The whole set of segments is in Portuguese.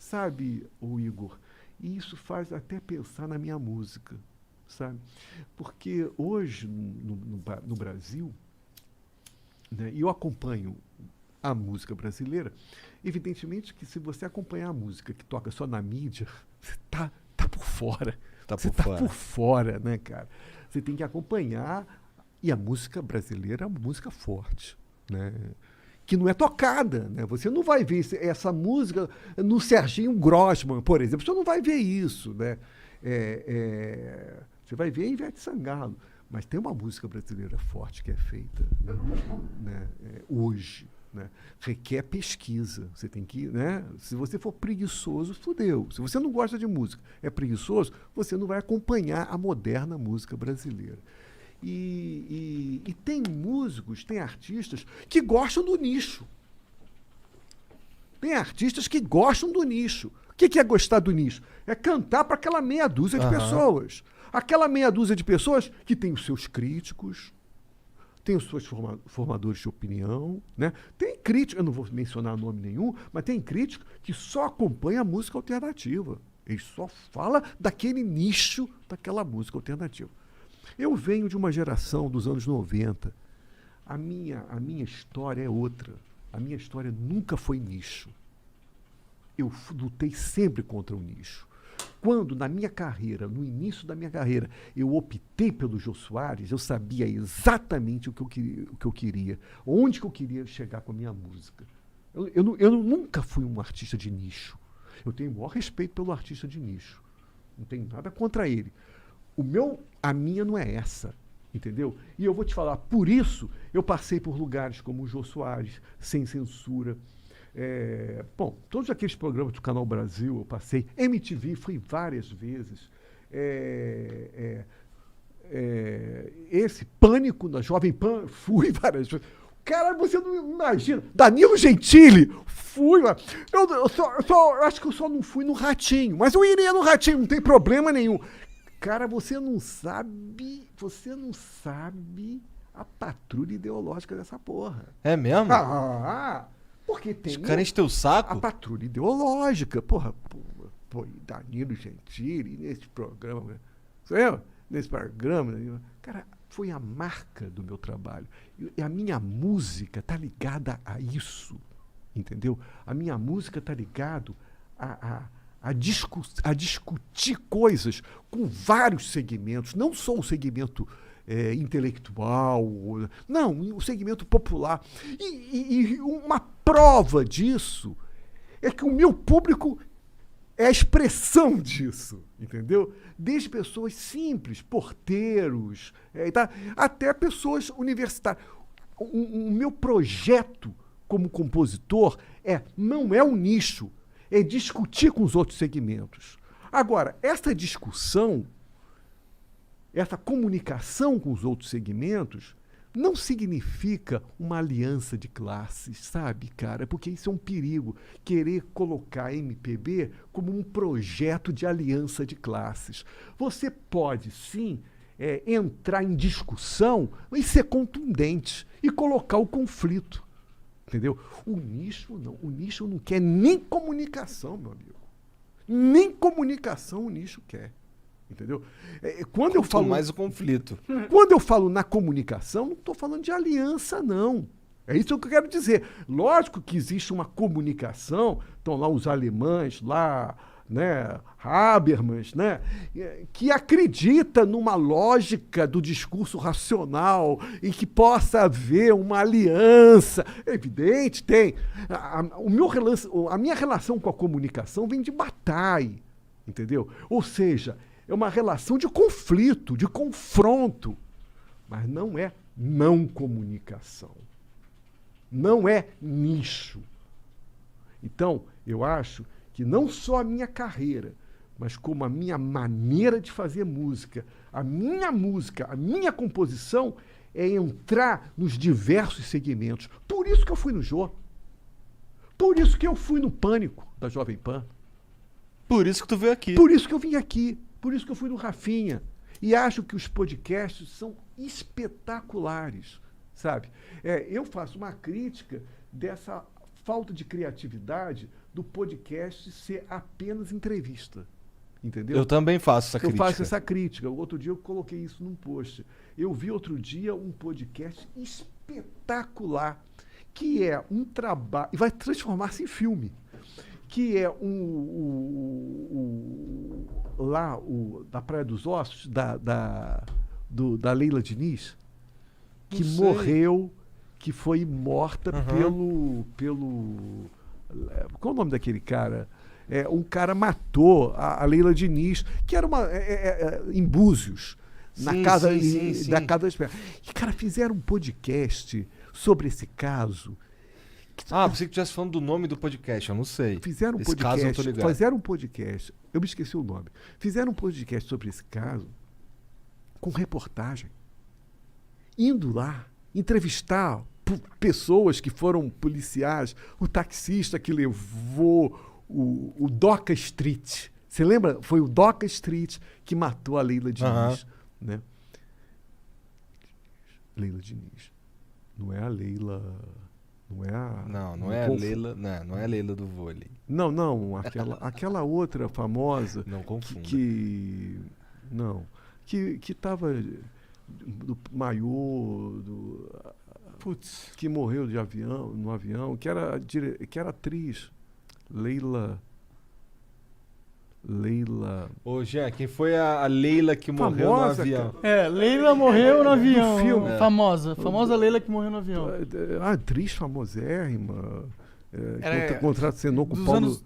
sabe, o Igor, e isso faz até pensar na minha música, sabe? Porque hoje, no Brasil, né, e eu acompanho a música brasileira, evidentemente que se você acompanhar a música que toca só na mídia, você tá por fora. Você tá por fora, né, cara? Você tem que acompanhar, e a música brasileira é uma música forte, né? Que não é tocada, né? Você não vai ver essa música no Serginho Grossman, por exemplo. Você não vai ver isso, né? Você vai ver a Ivete Sangalo. Mas tem uma música brasileira forte que é feita, né? Hoje, né? Requer pesquisa. Você tem que, né? Se você for preguiçoso, fudeu. Se você não gosta de música, é preguiçoso, você não vai acompanhar a moderna música brasileira. E tem músicos, tem artistas que gostam do nicho. Tem artistas que gostam do nicho. O que é gostar do nicho? É cantar para aquela meia dúzia de pessoas. Aquela meia dúzia de pessoas que tem os seus críticos, tem os seus formadores de opinião, né? Tem crítico, eu não vou mencionar nome nenhum, mas tem crítico que só acompanha a música alternativa. Ele só fala daquele nicho daquela música alternativa. Eu venho de uma geração dos anos 90. A minha história é outra. A minha história nunca foi nicho. Eu lutei sempre contra o nicho. Quando, na minha carreira, no início da minha carreira, eu optei pelo Jô Soares, eu sabia exatamente o que eu queria, onde que eu queria chegar com a minha música. Eu nunca fui um artista de nicho. Eu tenho o maior respeito pelo artista de nicho. Não tenho nada contra ele. A minha não é essa, entendeu? E eu vou te falar, por isso eu passei por lugares como o Jô Soares, Sem Censura. Todos aqueles programas do Canal Brasil eu passei. MTV fui várias vezes. Esse Pânico na Jovem Pan, fui várias vezes. Cara, você não imagina. Danilo Gentili, fui lá. Eu acho que eu só não fui no Ratinho, mas eu iria no Ratinho, não tem problema nenhum. Cara, você não sabe a patrulha ideológica dessa porra. É mesmo? Porque tem... Os caras enchem o saco? A patrulha ideológica. Porra, Danilo Gentili, nesse programa... Nesse programa... Cara, foi a marca do meu trabalho. E a minha música tá ligada a isso, entendeu? A minha música tá ligada a discutir coisas com vários segmentos, não só o segmento intelectual, não, o segmento popular. E uma prova disso é que o meu público é a expressão disso, entendeu? Desde pessoas simples, porteiros, até pessoas universitárias. O meu projeto como compositor não é um nicho, é discutir com os outros segmentos. Agora, essa discussão, essa comunicação com os outros segmentos, não significa uma aliança de classes, sabe, cara? Porque isso é um perigo, querer colocar a MPB como um projeto de aliança de classes. Você pode, sim, entrar em discussão e ser contundente e colocar o conflito. Entendeu? O nicho não quer nem comunicação, meu amigo. Nem comunicação o nicho quer. Entendeu? Quando eu falo mais o conflito. Quando eu falo na comunicação, não estou falando de aliança, não. É isso que eu quero dizer. Lógico que existe uma comunicação, estão lá os alemães, lá, né, Habermas, né, que acredita numa lógica do discurso racional e que possa haver uma aliança. É evidente, tem. A minha relação com a comunicação vem de Bataille, entendeu? Ou seja, é uma relação de conflito, de confronto, mas não é não comunicação. Não é nicho. Então, eu acho que não só a minha carreira, mas como a minha maneira de fazer música, a minha composição é entrar nos diversos segmentos. Por isso que eu fui no Jô. Por isso que eu fui no Pânico da Jovem Pan. Por isso que tu veio aqui. Por isso que eu vim aqui. Por isso que eu fui no Rafinha. E acho que os podcasts são espetaculares, sabe? Eu faço uma crítica dessa falta de criatividade do podcast ser apenas entrevista. Entendeu? Eu também faço essa Eu crítica. faço essa crítica. Outro dia eu coloquei isso num post. Eu vi outro dia um podcast espetacular, que é um trabalho, e vai transformar-se em filme, que é da Praia dos Ossos, da Leila Diniz, que Não sei. morreu, que foi morta pelo... Qual é o nome daquele cara? Um cara matou a Leila Diniz, que era em Búzios, na Sim, casa sim. da Casa da Espera. E, cara, fizeram um podcast sobre esse caso. Ah, pensei que tu estivesse falando do nome do podcast, eu não sei. Fizeram um Esse caso eu tô podcast. ligado. Fizeram um podcast. Eu me esqueci o nome. Fizeram um podcast sobre esse caso com reportagem. Indo lá, entrevistar pessoas que foram policiais, o taxista que levou o Doca Street. Você lembra? Foi o Doca Street que matou a Leila Diniz. Né? Leila Diniz. Não é a Leila... Não é a... Não é a Leila. Não é a Leila do vôlei. Não. Aquela outra famosa... Não confunda. Que estava do maiô, Putz. que morreu no avião, que era atriz. Leila... Ô, Jean, quem foi a Leila que morreu no Famosa, avião? Leila morreu no avião. filme. Famosa Leila que morreu no avião. A atriz famosérrima. Era- Contracenou com o dos Paulo... anos-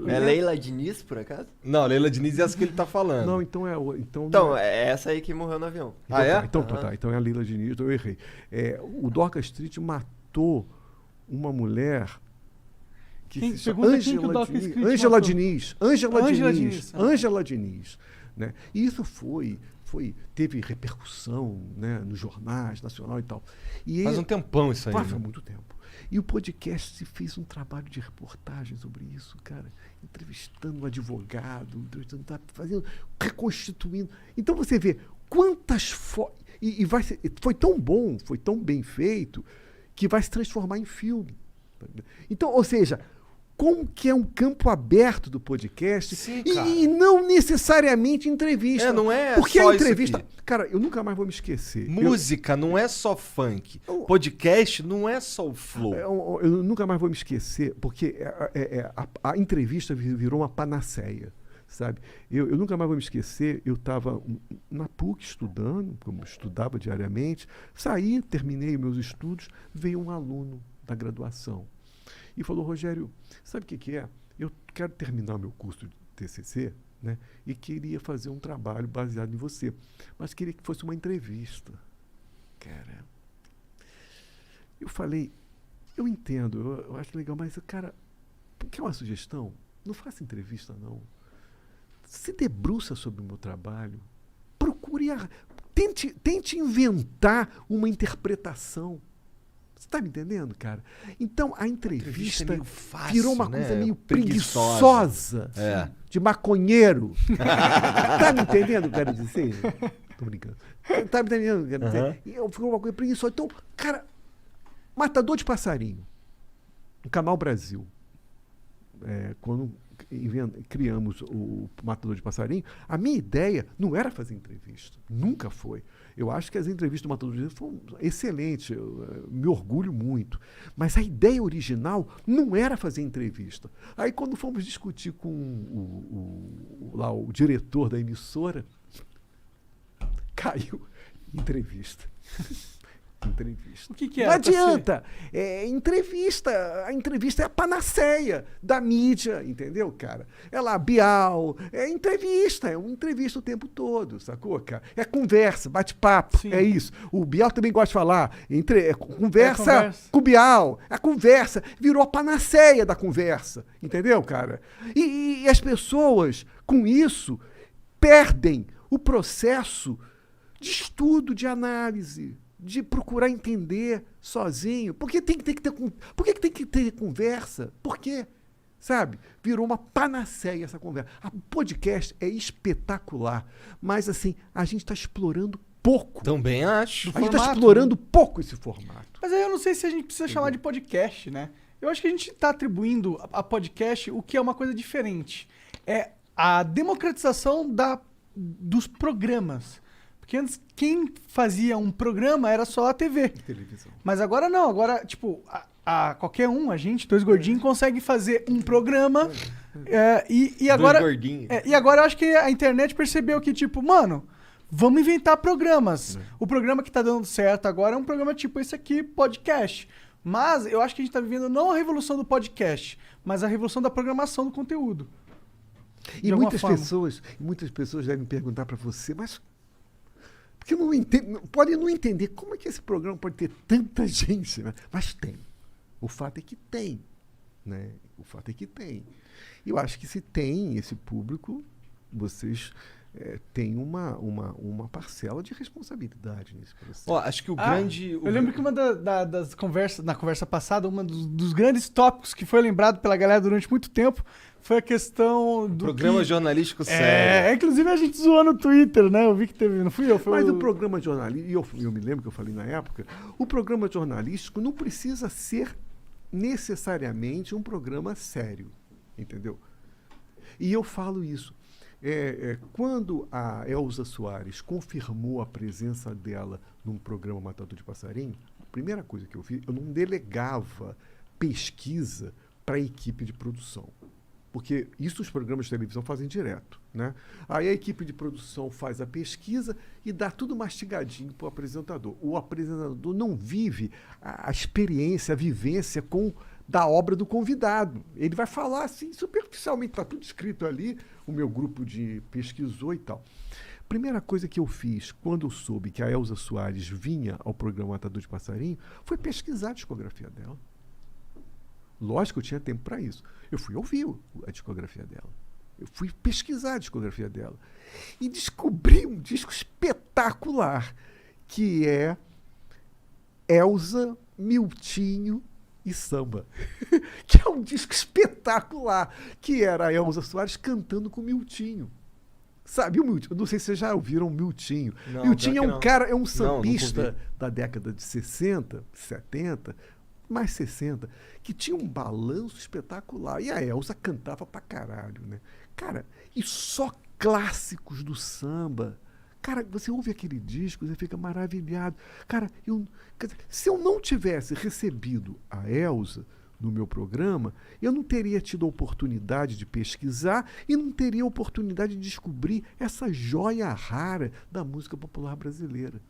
É Leila Diniz, por acaso? Não, Leila Diniz é essa que ele tá falando. Não, então é... Então, Então, é essa aí que morreu no avião. Então, Ah, é? Então é a Leila Diniz, eu errei. O Doca Street matou uma mulher que Quem- se chama pergunta quem que o Doca Street Ângela matou. Diniz. Ângela Diniz. Né? E isso teve repercussão, né, nos jornais, nacional e tal. E Faz um tempão isso aí. Faz né? muito tempo. E o podcast fez um trabalho de reportagem sobre isso, cara. Entrevistando um advogado, reconstituindo. Então você vê quantas fotos. Foi tão bom, foi tão bem feito, que vai se transformar em filme. Então, ou seja, como que é um campo aberto do podcast Sim, e, cara. e não necessariamente entrevista. Não é Porque só a isso entrevista. aqui. Cara, eu nunca mais vou me esquecer. Música não é só funk. Eu- Podcast não é só o flow. Eu nunca mais vou me esquecer, porque a entrevista virou uma panaceia, sabe? Eu nunca mais vou me esquecer, eu estava na PUC estudando, como eu estudava diariamente, saí, terminei meus estudos, veio um aluno da graduação e falou: Rogério, sabe o que é? Eu quero terminar meu curso de TCC, né? E queria fazer um trabalho baseado em você, mas queria que fosse uma entrevista. Cara, eu falei, eu entendo, eu acho legal, mas, cara, quer uma sugestão? Não faça entrevista, não. Se debruça sobre o meu trabalho. Procure, tente inventar uma interpretação. Você está me entendendo, cara? Então, a entrevista é meio fácil, virou uma né? coisa meio Preguiçosa. preguiçosa, É. de maconheiro. Tá me entendendo o que eu quero dizer? Tô brincando. Tá me entendendo o que eu quero dizer? E ficou uma coisa preguiçosa. Então, cara, Matador de Passarinho, no Canal Brasil, quando criamos o Matador de Passarinho, a minha ideia não era fazer entrevista. Nunca foi. Eu acho que as entrevistas do Matador de Passarinho foram excelentes. Eu me orgulho muito. Mas a ideia original não era fazer entrevista. Aí, quando fomos discutir com o diretor da emissora, caiu entrevista. Entrevista. O que Não era? pra ser? adianta. Entrevista. A entrevista é a panaceia da mídia, entendeu, cara? É lá, Bial. É entrevista. É uma entrevista o tempo todo, sacou, cara? É conversa, bate-papo. Sim. É isso. O Bial também gosta de falar. Conversa conversa. com o Bial. A conversa virou a panaceia da conversa, entendeu, cara? E as pessoas, com isso, perdem o processo de estudo, de análise, de procurar entender sozinho. Por que tem que ter conversa? Por quê? Sabe? Virou uma panaceia essa conversa. A podcast é espetacular, mas assim, a gente está explorando pouco. Também acho. A gente está formato, explorando pouco esse formato. Mas aí eu não sei se a gente precisa chamar de podcast, né? Eu acho que a gente está atribuindo a podcast o que é uma coisa diferente. É a democratização dos programas. Porque antes, quem fazia um programa era só a TV. Televisão. Mas agora não. Agora, tipo, qualquer um, a gente, dois gordinhos, consegue fazer um programa. E agora... Dois gordinhos. E agora eu acho que a internet percebeu que, tipo, mano, vamos inventar programas. O programa que tá dando certo agora é um programa tipo esse aqui, podcast. Mas eu acho que a gente tá vivendo não a revolução do podcast, mas a revolução da programação do conteúdo. E muitas pessoas devem perguntar para você, mas porque não entende, podem não entender como é que esse programa pode ter tanta gente, né? Mas tem. O fato é que tem, né? O fato é que tem. Eu acho que se tem esse público, vocês têm uma parcela de responsabilidade nesse processo. Ó, acho que o grande... Eu lembro que uma das conversas, na conversa passada, um dos grandes tópicos que foi lembrado pela galera durante muito tempo foi a questão do programa jornalístico sério. Inclusive a gente zoou no Twitter, né? Eu vi que teve, não fui eu, foi Mas o programa jornalístico, eu me lembro que eu falei na época, o programa jornalístico não precisa ser necessariamente um programa sério, entendeu? E eu falo isso. Quando a Elza Soares confirmou a presença dela num programa Matador de Passarinho, a primeira coisa que eu fiz, eu não delegava pesquisa para a equipe de produção. Porque isso os programas de televisão fazem direto, né? Aí a equipe de produção faz a pesquisa e dá tudo mastigadinho para o apresentador. O apresentador não vive a experiência, a vivência da obra do convidado. Ele vai falar assim, superficialmente, está tudo escrito ali, o meu grupo pesquisou e tal. Primeira coisa que eu fiz quando eu soube que a Elza Soares vinha ao programa Matador de Passarinho foi pesquisar a discografia dela. Lógico que eu tinha tempo para isso. Eu fui ouvir a discografia dela. Eu fui pesquisar a discografia dela. E descobri um disco espetacular, que é Elza, Miltinho e Samba. Que é um disco espetacular, que era a Elza Soares cantando com o Miltinho. Sabe o Miltinho? Eu não sei se vocês já ouviram o Miltinho. Não, Miltinho é um cara, é um nunca sambista ouvi. da década de 60, 70, mais 60, que tinha um balanço espetacular. E a Elza cantava pra caralho, né? Cara, e só clássicos do samba. Cara, você ouve aquele disco, você fica maravilhado. Cara, se eu não tivesse recebido a Elza no meu programa, eu não teria tido a oportunidade de pesquisar e não teria a oportunidade de descobrir essa joia rara da música popular brasileira.